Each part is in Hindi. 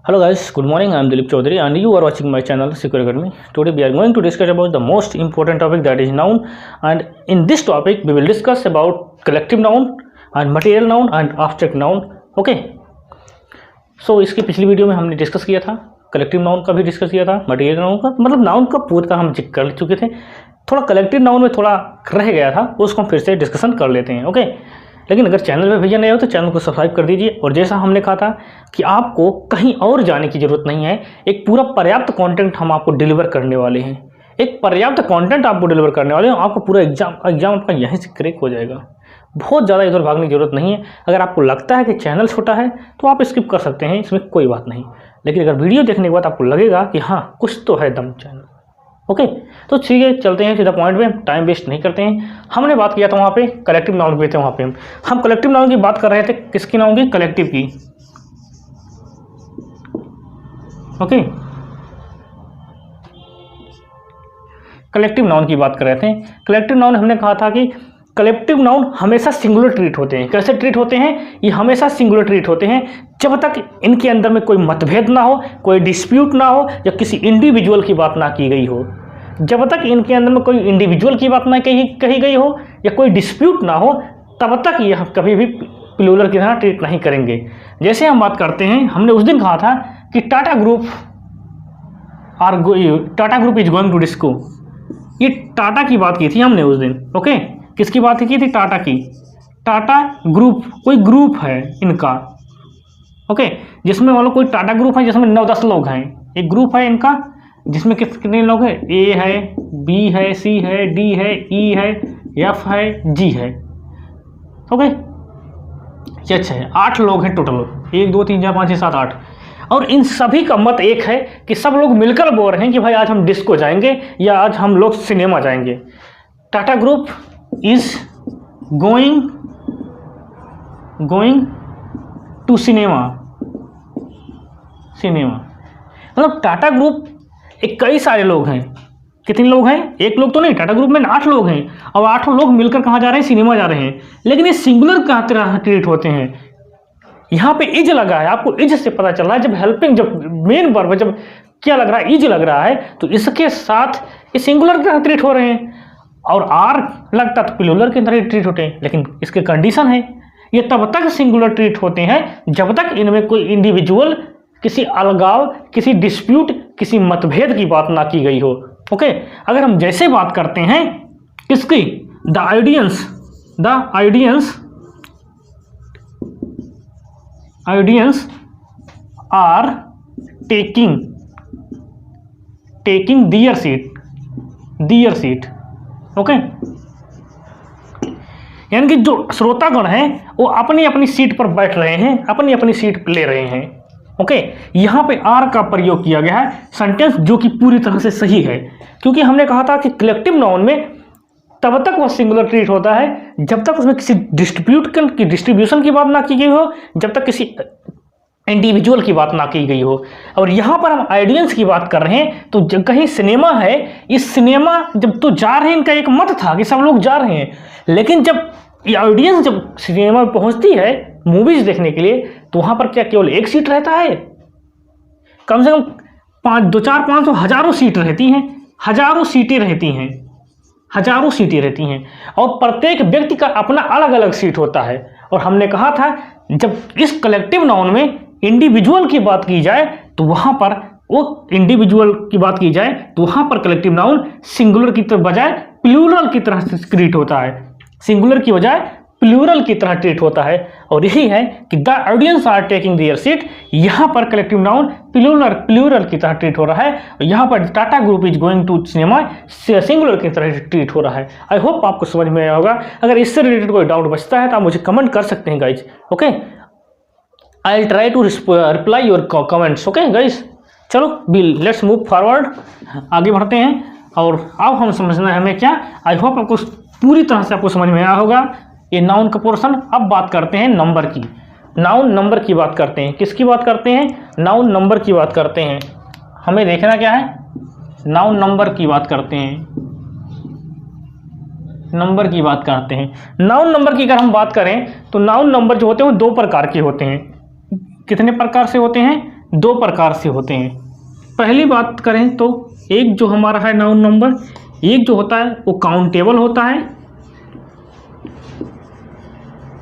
Hello guys, good morning. I am Dilip Chaudhary and you are watching my channel Secure Academy. Today we are going to discuss about the most important topic, that is noun, and in this topic we will discuss about collective noun and material noun and abstract noun. Okay. So इसकी पिछली वीडियो में हमने डिस्कस किया था, कलेक्टिव नाउन का भी डिस्कस किया था, मटेरियल नाउन का, मतलब नाउन का पूरा हम जिक्र कर चुके थे। थोड़ा कलेक्टिव नाउन में थोड़ा रह गया था, उसको हम फिर से डिस्कशन कर लेते हैं। ओके, लेकिन अगर चैनल पे भैया नए हो तो चैनल को सब्सक्राइब कर दीजिए। और जैसा हमने कहा था कि आपको कहीं और जाने की ज़रूरत नहीं है, एक पूरा पर्याप्त कंटेंट हम आपको डिलीवर करने वाले हैं। एक पर्याप्त कंटेंट आपको डिलीवर करने वाले हैं, आपको पूरा एग्जाम आपका यहीं से क्रैक हो जाएगा। बहुत ज़्यादा इधर भागने की जरूरत नहीं है। अगर आपको लगता है कि चैनल छोटा है तो आप स्किप कर सकते हैं, इसमें कोई बात नहीं। लेकिन अगर वीडियो देखने के बाद आपको लगेगा कि हाँ कुछ तो है दम चैनल, ओके, तो ठीक है, चलते हैं सीधा पॉइंट पे, टाइम वेस्ट नहीं करते हैं। हमने बात किया था वहाँ पे कलेक्टिव नाउन पे थे, वहाँ पे हम कलेक्टिव नाउन की बात कर रहे थे। किसकी नाउन की? कलेक्टिव की। ओके, कलेक्टिव नाउन की बात कर रहे थे। कलेक्टिव नाउन हमने कहा था कि कलेक्टिव नाउन हमेशा सिंगुलर ट्रीट होते हैं। कैसे ट्रीट होते हैं? ये हमेशा सिंगुलर ट्रीट होते हैं जब तक इनके अंदर में कोई मतभेद ना हो, कोई डिस्प्यूट ना हो, या किसी इंडिविजुअल की बात ना की गई हो। जब तक इनके अंदर में कोई इंडिविजुअल की बात ना कही गई हो या कोई डिस्प्यूट ना हो, तब तक ये कभी भी प्लूरल की तरह ट्रीट नहीं करेंगे। जैसे हम बात करते हैं, हमने उस दिन कहा था कि Tata group is going to disco. ये टाटा की बात की थी हमने उस दिन। ओके, किसकी बात की थी? टाटा की। टाटा ग्रुप कोई ग्रुप है इनका, ओके, जिसमें मान लो कोई टाटा ग्रुप है जिसमें 9-10 लोग हैं। एक ग्रुप है इनका जिसमें कितने लोग हैं? ए है, बी है, सी है, डी है, ई है, एफ है, जी है। ओके, अच्छा है, 8 लोग हैं टोटल। 1 2 3 4 5 6 7 8। और इन सभी का मत एक है कि सब लोग मिलकर बोल रहे हैं कि भाई आज हम डिस्को जाएंगे या आज हम लोग सिनेमा जाएंगे। Tata group is going to cinema. मतलब टाटा ग्रुप एक कई सारे लोग हैं। कितने लोग हैं? एक लोग तो नहीं, टाटा ग्रुप में 8 लोग हैं और 8 लोग मिलकर कहाँ जा रहे हैं? सिनेमा जा रहे हैं। लेकिन ये सिंगुलर कहाँ तरह ट्रीट होते हैं? यहाँ पे इज लगा है, आपको इज से पता चल रहा है। जब हेल्पिंग, जब मेन वर्ब, जब क्या लग रहा है? इज लग रहा है, तो इसके साथ ये सिंगुलर की तरह ट्रीट हो रहे हैं। और आर लगता तो प्लूरल की तरह ट्रीट होते हैं। लेकिन इसके कंडीशन है, ये तब तक सिंगुलर ट्रीट होते हैं जब तक इनमें कोई इंडिविजुअल, किसी अलगाव, किसी डिस्प्यूट, किसी मतभेद की बात ना की गई हो। ओके, अगर हम जैसे बात करते हैं किसकी? The audience are taking their seat. Okay, यानी कि जो श्रोतागण हैं वो अपनी अपनी सीट पर बैठ रहे हैं, अपनी अपनी सीट ले रहे हैं। ओके, यहाँ पे आर का प्रयोग किया गया है सेंटेंस, जो कि पूरी तरह से सही है, क्योंकि हमने कहा था कि कलेक्टिव नाउन में तब तक वह सिंगुलर ट्रीट होता है जब तक उसमें किसी डिस्ट्रीब्यूशन की बात ना की गई हो, जब तक किसी इंडिविजुअल की बात ना की गई हो। और यहाँ पर हम आइडियंस की बात कर रहे हैं, तो जब कहीं सिनेमा है, इस सिनेमा जब तो जा रहे हैं, इनका एक मत था कि सब लोग जा रहे हैं। लेकिन जब ये ऑडियंस जब सिनेमा में पहुंचती है मूवीज देखने के लिए, तो वहां पर क्या केवल एक सीट रहता है? कम से कम 5 2 4 5 हजारों सीट रहती हैं, हजारों सीटें रहती हैं और प्रत्येक व्यक्ति का अपना अलग अलग सीट होता है। और हमने कहा था जब इस कलेक्टिव नाउन में इंडिविजुअल की बात की जाए तो वहां पर कलेक्टिव नाउन सिंगुलर की बजाय प्लूरल की तरह ट्रीट होता है। सिंगुलर की बजाय प्लूरल की तरह ट्रीट होता है। और यही है कि the audience are taking their seat. यहाँ पर कलेक्टिव नाउन प्लूरल की तरह ट्रीट हो रहा है, और यहाँ पर Tata group is going to cinema singular की तरह ट्रीट हो रहा है। आई होप आपको समझ में आया होगा। अगर इससे रिलेटेड कोई डाउट बचता है तो आप मुझे कमेंट कर सकते हैं guys. Okay, I will try to reply your comments. Okay guys, चलो लेट्स मूव फॉरवर्ड, आगे बढ़ते हैं। और अब हम समझना है हमें क्या। आई होप आपको पूरी तरह से आपको समझ में आया होगा ये नाउन का पोर्शन। अब बात करते हैं नंबर की। नाउन नंबर की बात करते हैं। किसकी बात करते हैं? नाउन नंबर की बात करते हैं। हमें देखना क्या है? नाउन नंबर की बात करते हैं। नाउन नंबर की अगर हम बात करें तो नाउन नंबर जो होते हैं वो 2 प्रकार के होते हैं। कितने प्रकार से होते हैं? दो प्रकार से होते हैं। पहली बात करें तो एक जो हमारा है नाउन नंबर, एक जो होता है वो काउंटेबल होता है,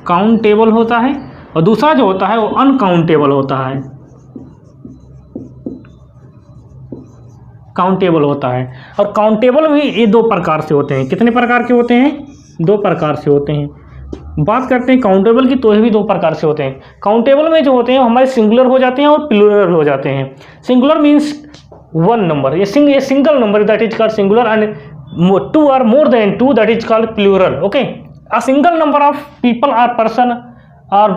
काउंटेबल होता है, और दूसरा जो होता है वो अनकाउंटेबल होता है, काउंटेबल होता है। और काउंटेबल भी ये दो प्रकार से होते हैं। कितने प्रकार के होते हैं? दो प्रकार से होते हैं। बात करते हैं काउंटेबल की, तो ये भी दो प्रकार से होते हैं। काउंटेबल में जो होते हैं हमारे सिंगुलर हो जाते हैं और प्लूरल हो जाते हैं। सिंगुलर मीन्स वन नंबर, ये single number that is called singular, and two or more than two that is called plural. Okay, a single number of people or person or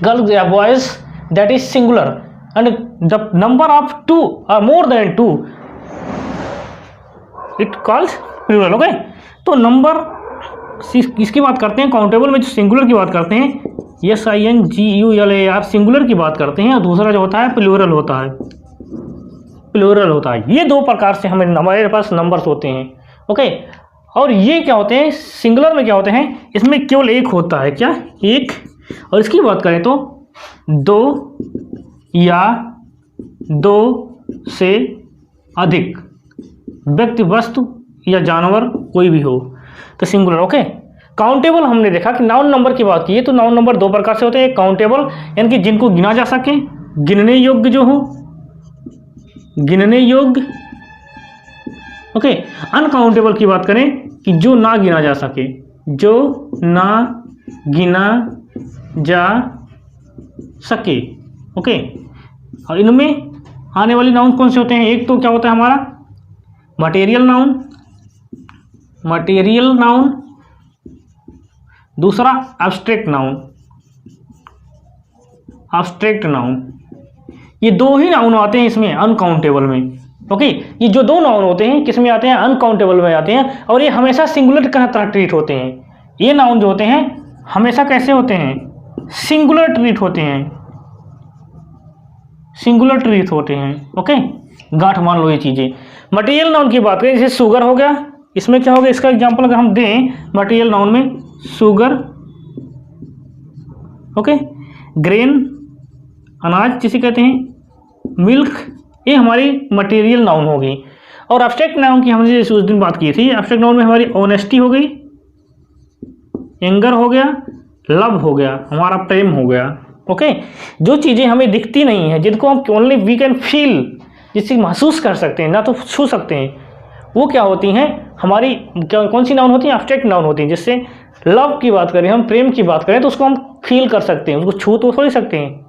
girls या boys that is singular, and the number of two or more than two it calls plural। Okay, तो नंबर इसकी बात करते हैं काउंटेबल में, जो सिंगुलर की बात करते हैं SINGULAR सिंगुलर की बात करते हैं, और दूसरा जो होता है प्लूरल होता है, प्लूरल होता है। ये दो प्रकार से हमारे पास नंबर्स होते हैं। ओके, और ये क्या होते हैं? सिंगुलर में क्या होते हैं? इसमें केवल एक होता है, क्या? एक। और इसकी बात करें तो दो या दो से अधिक व्यक्ति, वस्तु या जानवर कोई भी हो तो सिंगुलर। ओके, काउंटेबल हमने देखा कि नाउन नंबर की बात की है, तो नाउन नंबर दो प्रकार से होते हैं। काउंटेबल यानी कि जिनको गिना जा सके, गिनने योग्य जो हो, गिनने योग्य। ओके, अनकाउंटेबल की बात करें कि जो ना गिना जा सके, जो ना गिना जा सके। ओके, और इनमें आने वाली नाउन कौन से होते हैं? एक तो क्या होता है हमारा मटेरियल नाउन, मटेरियल नाउन, दूसरा एब्स्ट्रैक्ट नाउन, एब्स्ट्रैक्ट नाउन। ये दो ही नाउन आते हैं इसमें अनकाउंटेबल में। ओके, ये जो दो नाउन होते हैं किस में आते हैं? अनकाउंटेबल में आते हैं, और ये हमेशा सिंगुलर की तरह ट्रीट होते हैं। ये नाउन जो होते हैं हमेशा कैसे होते हैं? सिंगुलर ट्रीट होते हैं, सिंगुलर ट्रीट होते हैं। ओके, गांठ मान लो ये चीज़ें। मटेरियल नाउन की बात करें, जैसे शुगर हो गया, इसमें क्या होगा? इसका एग्जांपल अगर हम दें मटेरियल नाउन में, शुगर। ओके, ग्रेन अनाज जिसे कहते हैं, मिल्क, ये हमारी मटेरियल नाउन होगी। और एब्स्ट्रैक्ट नाउन की हमने उस दिन बात की थी। एब्स्ट्रैक्ट नाउन में हमारी ऑनेस्टी हो गई, एंगर हो गया, लव हो गया, हमारा प्रेम हो गया। ओके, जो चीज़ें हमें दिखती नहीं है, जिनको हम ओनली वी कैन फील, जिससे महसूस कर सकते हैं, ना तो छू सकते हैं, वो क्या होती हैं? हमारी कौन सी नाउन होती हैं? एब्स्ट्रैक्ट नाउन होती हैं। जिससे लव की बात करें, हम प्रेम की बात करें, तो उसको हम फील कर सकते हैं, उसको छू तो थोड़ी सकते हैं,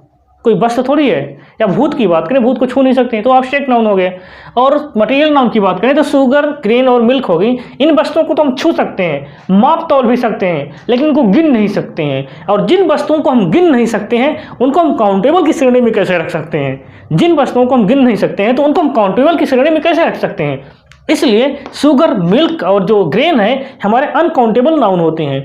कोई वस्तु थोड़ी है। या भूत की बात करें, भूत को छू नहीं सकते हैं, तो एब्स्ट्रैक्ट नाउन हो गए। और मटेरियल नाउन की बात करें तो शुगर, ग्रेन और मिल्क हो गई। इन वस्तुओं को तो हम छू सकते हैं, माप तौल भी सकते हैं, लेकिन उनको गिन नहीं सकते हैं। और जिन वस्तुओं को हम गिन नहीं सकते हैं उनको हम काउंटेबल की श्रेणी में कैसे रख सकते हैं? जिन वस्तुओं को हम गिन नहीं सकते हैं तो उनको हम काउंटेबल की श्रेणी में कैसे रख सकते हैं? इसलिए शुगर, मिल्क और जो ग्रेन है हमारे अनकाउंटेबल नाउन होते हैं,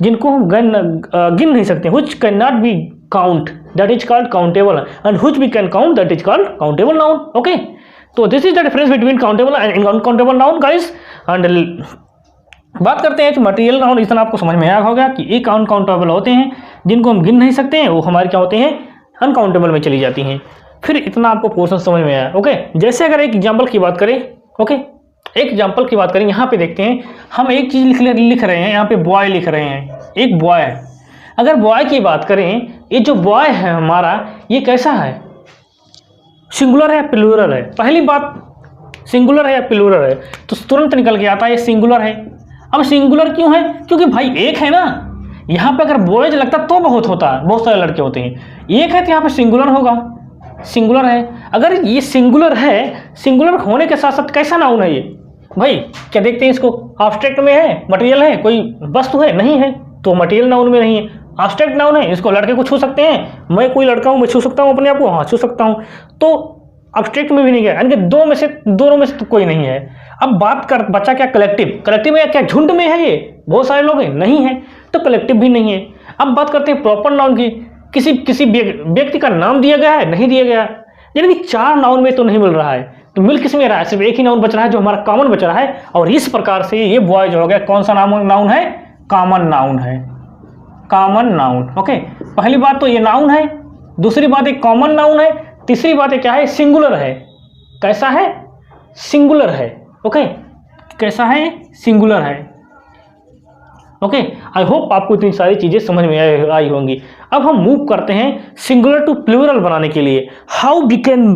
जिनको हम गिन नहीं सकते, which cannot be count, that is called countable, and which we can count, that is called countable noun। okay, तो this is the difference between countable and uncountable noun guys। and बात करते हैं कि मटेरियल नाउन, इतना आपको समझ में आया होगा कि एक अनकाउंटेबल होते हैं, जिनको हम गिन नहीं सकते हैं, वो हमारे क्या होते हैं? अनकाउंटेबल में चली जाती हैं। फिर इतना आपको पोर्शन समझ में आया। ओके, जैसे अगर एक एग्जाम्पल की बात करें, ओके, एक एग्जाम्पल की बात करें, यहाँ पे देखते हैं हम एक चीज़ लिख रहे हैं, यहाँ पे बॉय लिख रहे हैं, एक बॉय है। अगर बॉय की बात करें, ये जो बॉय है हमारा, ये कैसा है? सिंगुलर है, प्लूरल है? पहली बात, सिंगुलर है या प्लूरल है, तो तुरंत निकल के आता है ये सिंगुलर है। अब सिंगुलर क्यों है? क्योंकि भाई एक है ना, यहाँ पे अगर बॉयज लगता तो बहुत होता है, बहुत सारे लड़के होते हैं, एक है तो यहाँ पे सिंगुलर होगा, सिंगुलर है। अगर ये सिंगुलर है, सिंगुलर होने के साथ साथ कैसा नाउन है ये? भाई क्या देखते हैं इसको? एब्स्ट्रैक्ट में है, मटेरियल है, कोई वस्तु है? नहीं है, तो मटेरियल नाउन में नहीं है, एब्स्ट्रैक्ट नाउन है। इसको लड़के को छू सकते हैं, मैं कोई लड़का हूँ, मैं छू सकता हूँ अपने आप को? हाँ, छू सकता हूँ। तो एब्स्ट्रैक्ट में भी नहीं गया, यानी कि दोनों में से तो कोई नहीं है। अब बात कर बचा क्या? कलेक्टिव। कलेक्टिव में क्या झुंड में है ये? बहुत सारे लोग हैं? नहीं है, तो कलेक्टिव भी नहीं है। अब बात करते हैं प्रॉपर नाउन की। किसी व्यक्ति का नाम दिया गया है? नहीं दिया गया, यानी कि चार नाउन में तो नहीं मिल रहा है, तो मिल किस में रहा है? सिर्फ एक ही नाउन बच रहा है जो हमारा कॉमन बच रहा है। और इस प्रकार से ये बॉय जो हो गया, कौन सा नाउन है? कॉमन नाउन है, कॉमन नाउन। ओके, पहली बात तो ये नाउन है, दूसरी बात एक कॉमन नाउन है, तीसरी बात है क्या है, सिंगुलर है। कैसा है, सिंगुलर है। ओके, कैसा है, सिंगुलर है। ओके, आई होप आपको इतनी सारी चीजें समझ में आई होंगी। अब हम मूव करते हैं सिंगुलर टू प्लूरल बनाने के लिए। How we can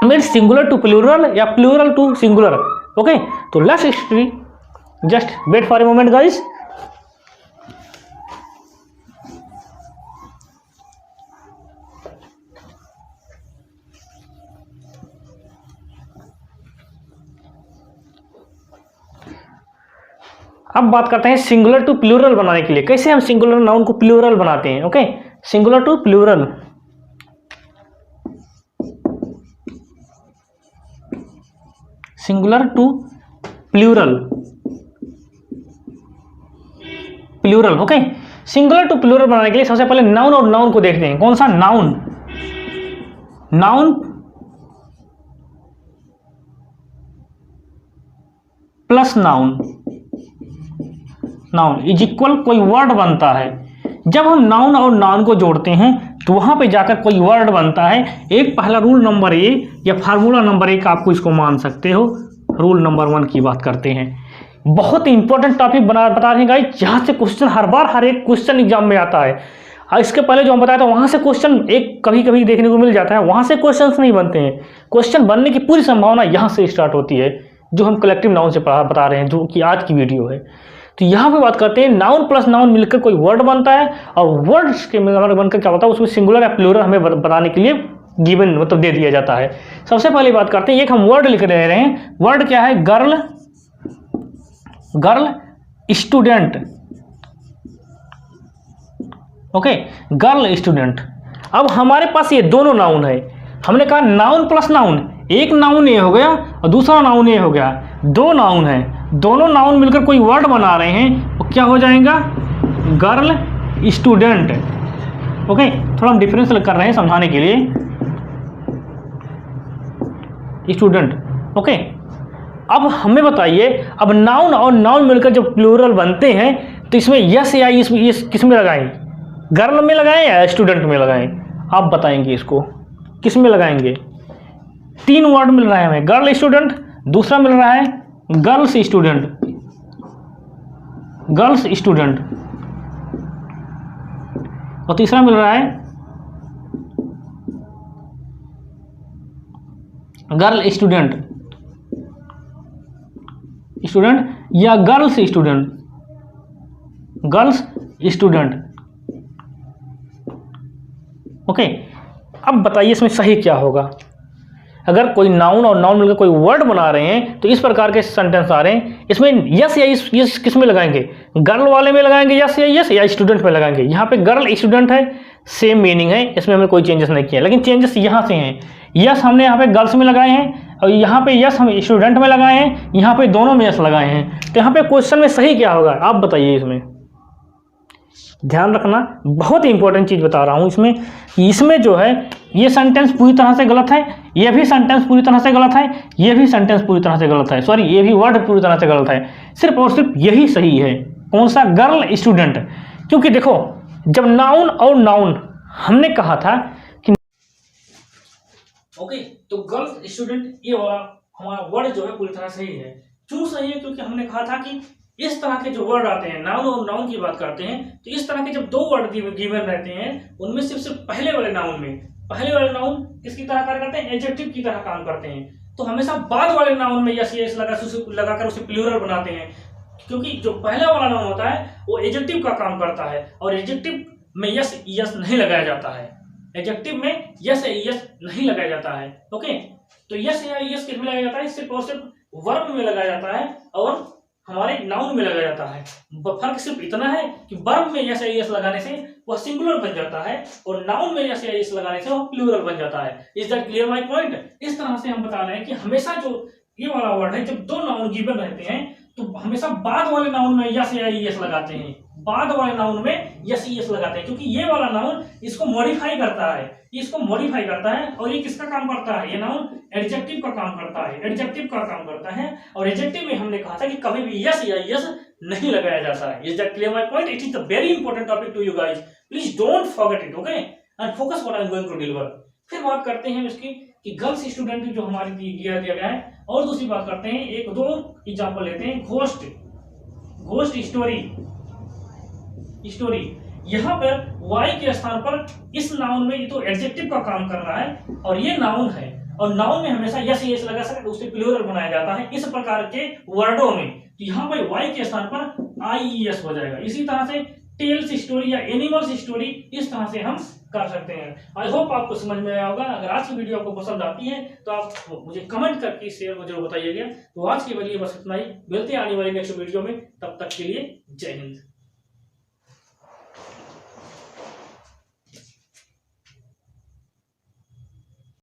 make singular to plural या प्लूरल टू सिंगुलर। ओके, तो let's study, just wait for a moment guys. अब बात करते हैं सिंगुलर टू प्लूरल बनाने के लिए। कैसे हम सिंगुलर नाउन को प्लूरल बनाते हैं। Okay, singular to plural. Singular to plural, plural. Okay, singular to plural बनाने के लिए सबसे पहले नाउन और नाउन को देखते हैं। कौन सा, noun. Noun plus noun, noun is equal कोई वर्ड बनता है। जब हम नाउन और नाउन को जोड़ते हैं तो वहां पे जाकर कोई वर्ड बनता है। एक पहला रूल नंबर ए या फार्मूला नंबर 1 आपको इसको मान सकते हो। रूल नंबर 1 की बात करते हैं। बहुत इंपॉर्टेंट टॉपिक बता रहे हैं गाइस, जहां से क्वेश्चन हर एक क्वेश्चन एग्जाम में आता है। और इसके पहले जो हम बताया था वहां से क्वेश्चन एक कभी कभी देखने को मिल जाता है, वहां से क्वेश्चन नहीं बनते हैं। क्वेश्चन बनने की पूरी संभावना यहां से स्टार्ट होती है, जो हम कलेक्टिव नाउन से बता रहे हैं, जो कि आज की वीडियो है। तो यहाँ पे बात करते हैं नाउन प्लस नाउन मिलकर कोई वर्ड बनता है, और वर्ड्स के बनकर क्या होता है, उसमें सिंगुलर या प्लूरल हमें बताने के लिए गिवन मतलब दे दिया जाता है। सबसे पहले बात करते हैं, एक हम वर्ड लिख रहे हैं। वर्ड क्या है, girl, girl student. Okay, girl student. अब हमारे पास ये दोनों नाउन है। हमने कहा नाउन प्लस नाउन, एक नाउन ये हो गया और दूसरा नाउन ये हो गया, दो नाउन है। दोनों नाउन मिलकर कोई वर्ड बना रहे हैं, वो क्या हो जाएगा, गर्ल स्टूडेंट। ओके, थोड़ा हम डिफरेंस कर रहे हैं समझाने के लिए, स्टूडेंट। ओके, अब हमें बताइए, अब नाउन और नाउन मिलकर जब प्लूरल बनते हैं तो इसमें यस या इस किस में लगाएं, गर्ल में लगाएं या स्टूडेंट में लगाएं, आप बताएंगे इसको किस में लगाएंगे। 3 वर्ड मिल रहा है हमें, गर्ल स्टूडेंट, दूसरा मिल रहा है गर्ल्स स्टूडेंट, गर्ल्स स्टूडेंट, और तीसरा मिल रहा है गर्ल स्टूडेंट, स्टूडेंट या girls student, girls student. Okay, अब बताइए इसमें सही क्या होगा। अगर कोई नाउन और नाउन मिलकर कोई वर्ड बना रहे हैं तो इस प्रकार के सेंटेंस आ रहे हैं, इसमें यस या इस किस में लगाएंगे, गर्ल वाले में लगाएंगे यस या स्टूडेंट में लगाएंगे। यहाँ पे गर्ल स्टूडेंट है, सेम मीनिंग है, इसमें हमने कोई चेंजेस नहीं किया, लेकिन चेंजेस यहाँ से हैं। यस हमने यहाँ पे गर्ल्स में लगाए हैं और यहाँ पे यस हम स्टूडेंट में लगाए हैं, यहाँ पे दोनों में यस लगाए हैं। तो यहाँ पे क्वेश्चन में सही क्या होगा आप बताइए। इसमें ध्यान रखना, बहुत ही इंपॉर्टेंट चीज बता रहा हूँ इसमें। इसमें जो है ये सेंटेंस पूरी तरह से गलत है, ये भी सेंटेंस पूरी तरह से गलत है, ये भी सेंटेंस पूरी तरह से गलत है, सॉरी ये भी वर्ड पूरी तरह से गलत है। सिर्फ और सिर्फ यही सही है। कौन सा, गर्ल स्टूडेंट। क्योंकि देखो, जब नाउन और नाउन हमने कहा था कि ओके, तो गर्ल्स स्टूडेंट ये वाला हमारा वर्ड जो है पूरी तरह सही है। क्यों सही है, क्योंकि हमने कहा था कि इस तरह के जो वर्ड आते हैं, नाउन और नाउन की बात करते हैं, तो इस तरह के जब 2 वर्ड गिवन रहते हैं, उनमें सिर्फ पहले वाले नाउन में, पहले वाले नाउन किसकी तरह कार्य करते हैं, एडजेक्टिव की तरह काम करते हैं। तो हमेशा बाद वाले नाउन में यस लगाकर उसे प्लूरल बनाते हैं, क्योंकि जो पहला वाला नाउन होता है वो एडजेक्टिव का काम करता है, और एडजेक्टिव में यस नहीं लगाया जाता है, एडजेक्टिव में यस नहीं लगाया जाता है। ओके, तो यस या यस किस में लगाया जाता है, सिर्फ और सिर्फ वर्ब में लगाया जाता है और हमारे नाउन में लगाया जाता है। फर्क सिर्फ इतना है कि वर्ब में यस या यस लगाने से वह सिंगुलर बन जाता है और नाउन में यस या यस लगाने से वह प्लूरल बन जाता है। Is that clear my point. इस तरह से हम बता रहे हैं कि हमेशा जो ये वाला वर्ड है, जब 2 नाउन गिवन रहते हैं तो हमेशा बाद वाले नाउन में यस या यस लगाते हैं, बाद वाले नाउन में यस लगाते हैं, क्योंकि ये वाला नाउन इसको मॉडिफाई करता है, इसको मॉडिफाई करता है। और ये किसका काम करता है, ये नाउन एडजेक्टिव का काम करता है, एडजेक्टिव का काम करता है। और एडजेक्टिव में हमने कहा था कि कभी भी यस या यस नहीं लगाया जाता है। Is that clear my point. It is the very important topic to you guys, please don't forget it. Okay, and focus what I am going to deliver. फिर बात करते हैं इसकी कि गर्ल्स स्टूडेंट जो हमारी दिया गया है, और दूसरी बात करते हैं, एक दो एग्जाम्पल लेते हैं। घोस्ट स्टोरी यहाँ पर वाई के स्थान पर इस नाउन में ये तो एडजेक्टिव का काम कर रहा है और ये नाउन है, और नाउन में हमेशा यस यस लगा सकते, उससे प्लूरल बनाया जाता है इस प्रकार के वर्डों में। तो यहाँ पर वाई के स्थान पर आईईएस हो जाएगा। इसी तरह से टेल्स स्टोरी या एनिमल्स स्टोरी इस तरह से हम कर सकते हैं। आई होप आपको समझ में आया होगा। अगर आज की वीडियो आपको पसंद आती है तो आप मुझे कमेंट करके शेयर जरूर बताइएगा। तो आज के लिए बस इतना ही, मिलते हैं आने वाली नेक्स्ट वीडियो में, तब तक के लिए जय हिंद।